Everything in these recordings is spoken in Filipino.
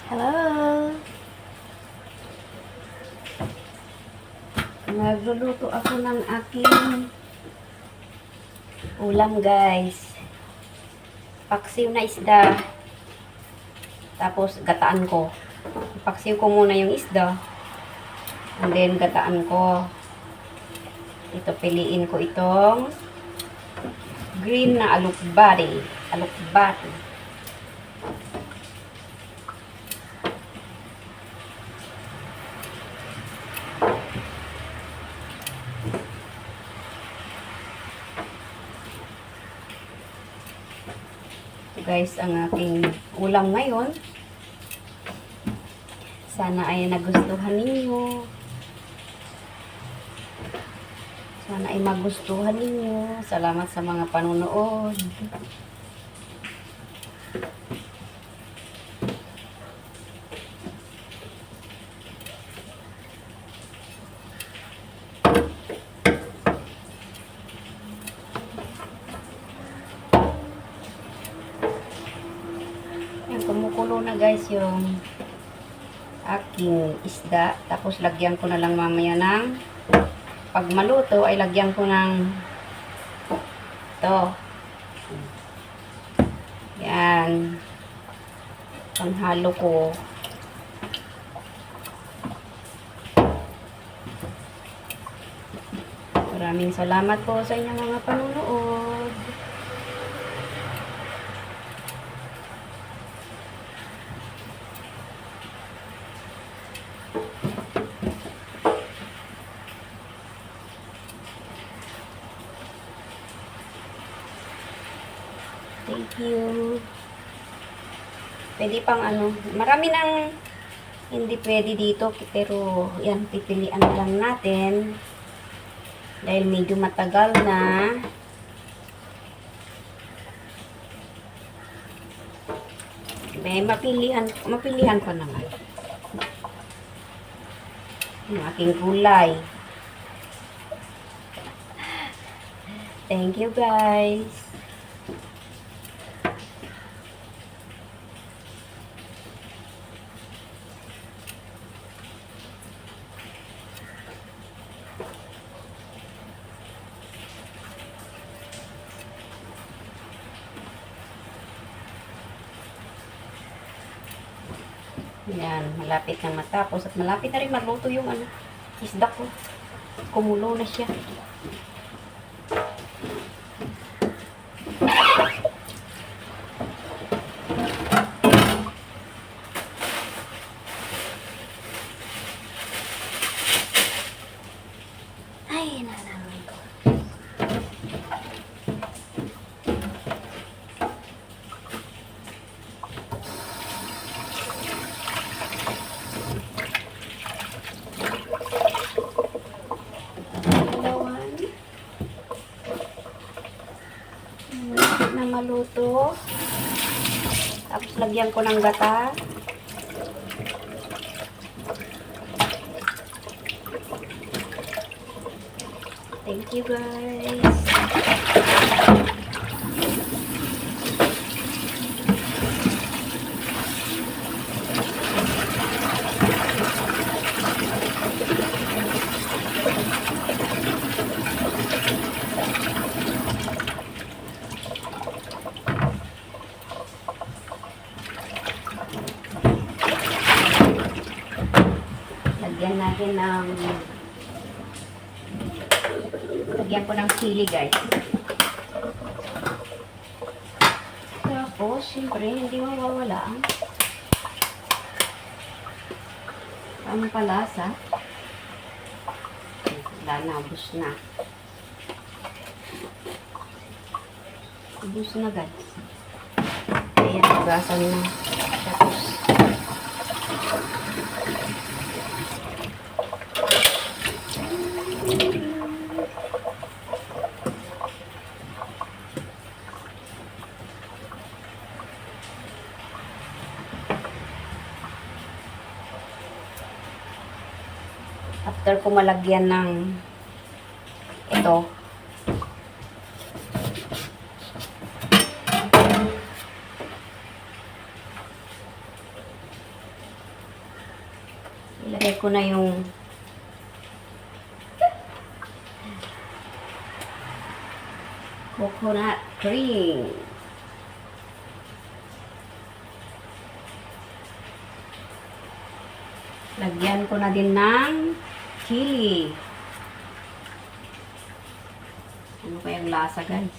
Hello! Nagluluto ako ng aking ulam, guys. Paksiw na isda. Tapos, gataan ko. Paksiw ko muna yung isda. And then, gataan ko. Ito, piliin ko itong green na alukbati. Alukbati. Guys, ang aking ulam ngayon. Sana ay nagustuhan ninyo. Sana ay magustuhan ninyo. Salamat sa mga panunood. Kumukulo na, guys, yung aking isda. Tapos lagyan ko na lang mamaya ng, pag maluto ay lagyan ko ng ito. Yan. Panghalo ko. Maraming salamat po sa inyong mga panunood. Thank you. Pwede pang marami nang hindi pwede dito, pero yan, pipilian na lang natin. Dahil medyo matagal na. May mapilihan pa naman. Yung aking gulay. Thank you, guys. Yan, malapit na matapos at malapit na rin magluto yung isda ko. Kumulo na siya. Ay, nananay ko. Na maluto. Tapos lagyan ko ng gata. Thank you, guys. Lagyan ko ng chili, guys. Tapos, siyempre, hindi mawawala ang palasa. Wala na, ubos na. Ubos na, guys. Ayan, ugasan na. Tapos, after ko malagyan ng ito, Ilagay ko na yung coconut cream. Lagyan ko na din ng chili. Ano kayang lasa, guys?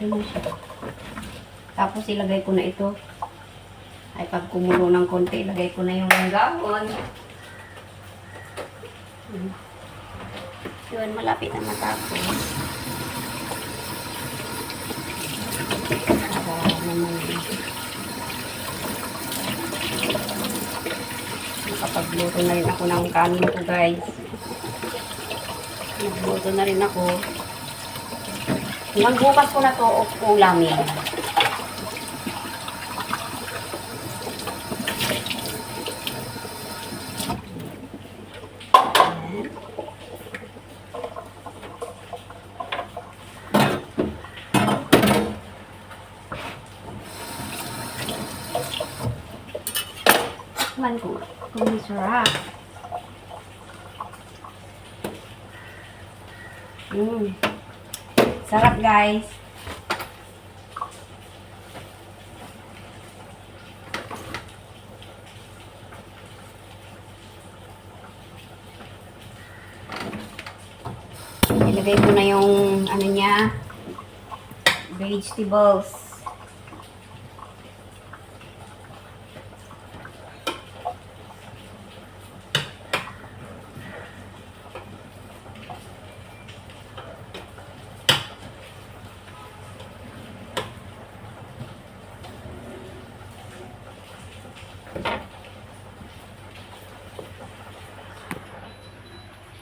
Ito na siya. Tapos ilagay ko na ito. Ay pag kumulo ng konti, ilagay ko na yung langgahon. Yun, malapit na matapos. Para naman nakapagluto na rin ako ng kanin ko, guys. Nagluto na rin ako. Hanggang bukas ko na ito ulamin. Man ko, kung sarap. Sarap, guys. Ilagay ko na yung ano niya, vegetables.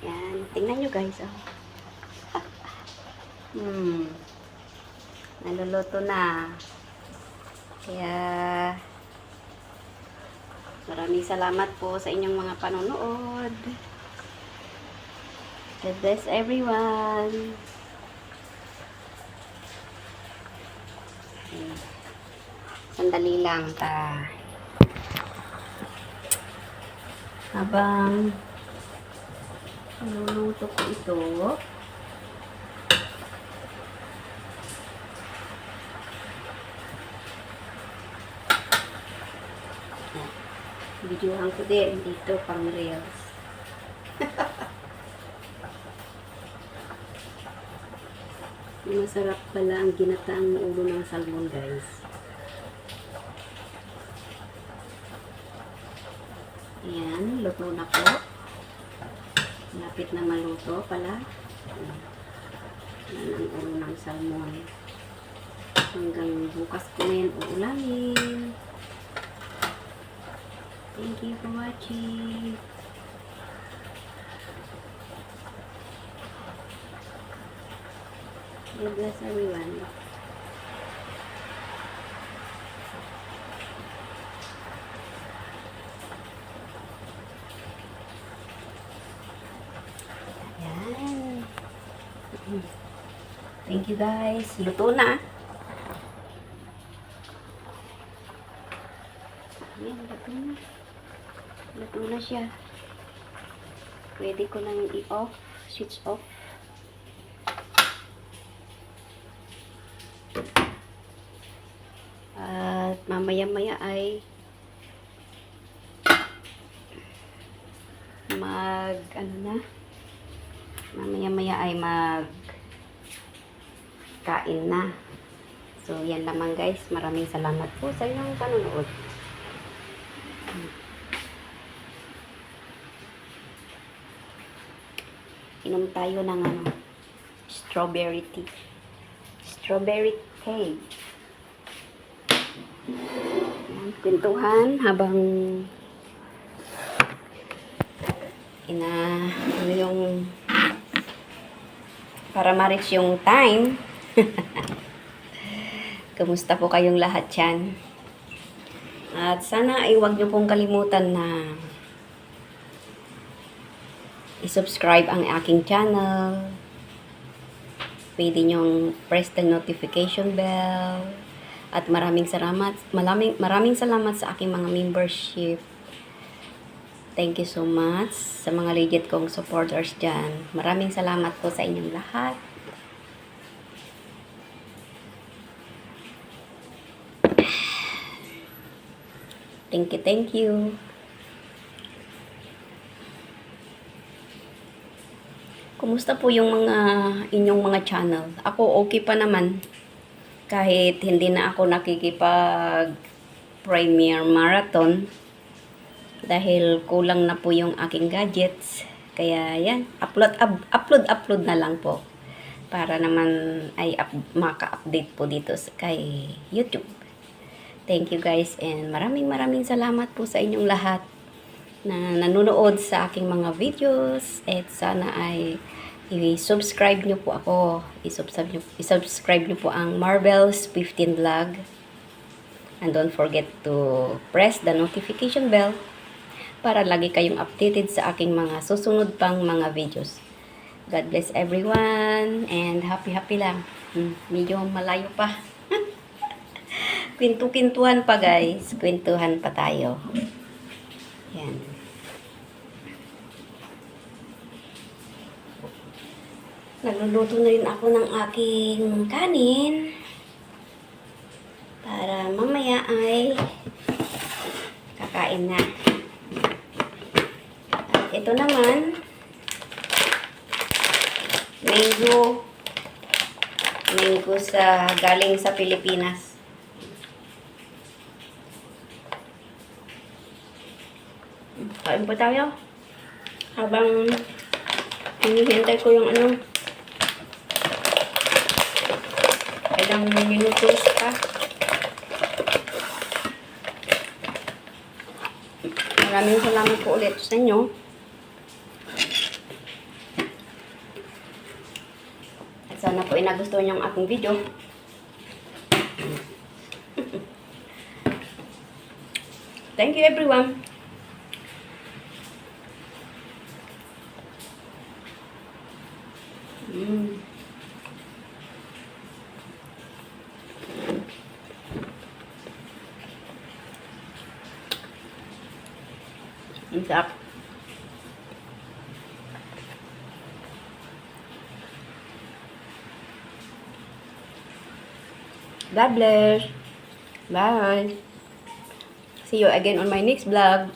Yan, tingnan nyo, guys. Oh. Naluluto na. Kaya maraming salamat po sa inyong mga panonood. God bless everyone. Sandali lang ta. Habang niluluto ko ito, videohan ko din dito pang reels. Masarap pala ang ginataang ulo ng salmon, guys. Ayan, luto na po. Lapit na maluto pala. Ayan ang ulo ng salmon. Hanggang bukas ko na yan uulamin. Thank you for watching. God bless everyone. Ayan. Thank you, guys. Luto na. Ayan, luto na. Luto na siya. Pwede ko nang i-off. Switch off. At mamaya-maya ay mamaya-maya ay kain na. So, yan lamang, guys. Maraming salamat po sa inyong panonood. Inom tayo ng strawberry tea. Strawberry cake. Kwentuhan habang yung para ma-reach yung time. Kumusta po kayong lahat dyan? At sana ay huwag niyo pong kalimutan na i-subscribe ang aking channel. Pwede niyong press the notification bell. At maraming salamat sa aking mga membership. Thank you so much sa mga legit kong supporters dyan. Maraming salamat po sa inyong lahat. Thank you, thank you. Kumusta po yung inyong mga channel? Ako okay pa naman. Kahit hindi na ako nakikipag Premiere Marathon. Dahil kulang na po yung aking gadgets. Kaya yan, upload na lang po. Para naman ay maka-update po dito kay YouTube. Thank you guys and maraming salamat po sa inyong lahat na nanonood sa aking mga videos at sana ay i-subscribe nyo po ako. I-subscribe nyo po ang Marvel's 15 Vlog. And don't forget to press the notification bell para lagi kayong updated sa aking mga susunod pang mga videos. God bless everyone and happy lang. Medyo malayo pa. Kwento-kwentuhan pa guys. Kwentuhan pa tayo. Yan. Nagluluto na rin ako ng aking kanin. Para mamaya ay kakain na. At ito naman, mango galing sa Pilipinas. Kain po tayo. Habang hinihintay ko yung ilang minutos pa. Maraming salamat po ulit sa inyo. At sana po nagustuhan niyo ang aking video. Thank you everyone. Ang sarap. God bless. Bye. See you again on my next vlog.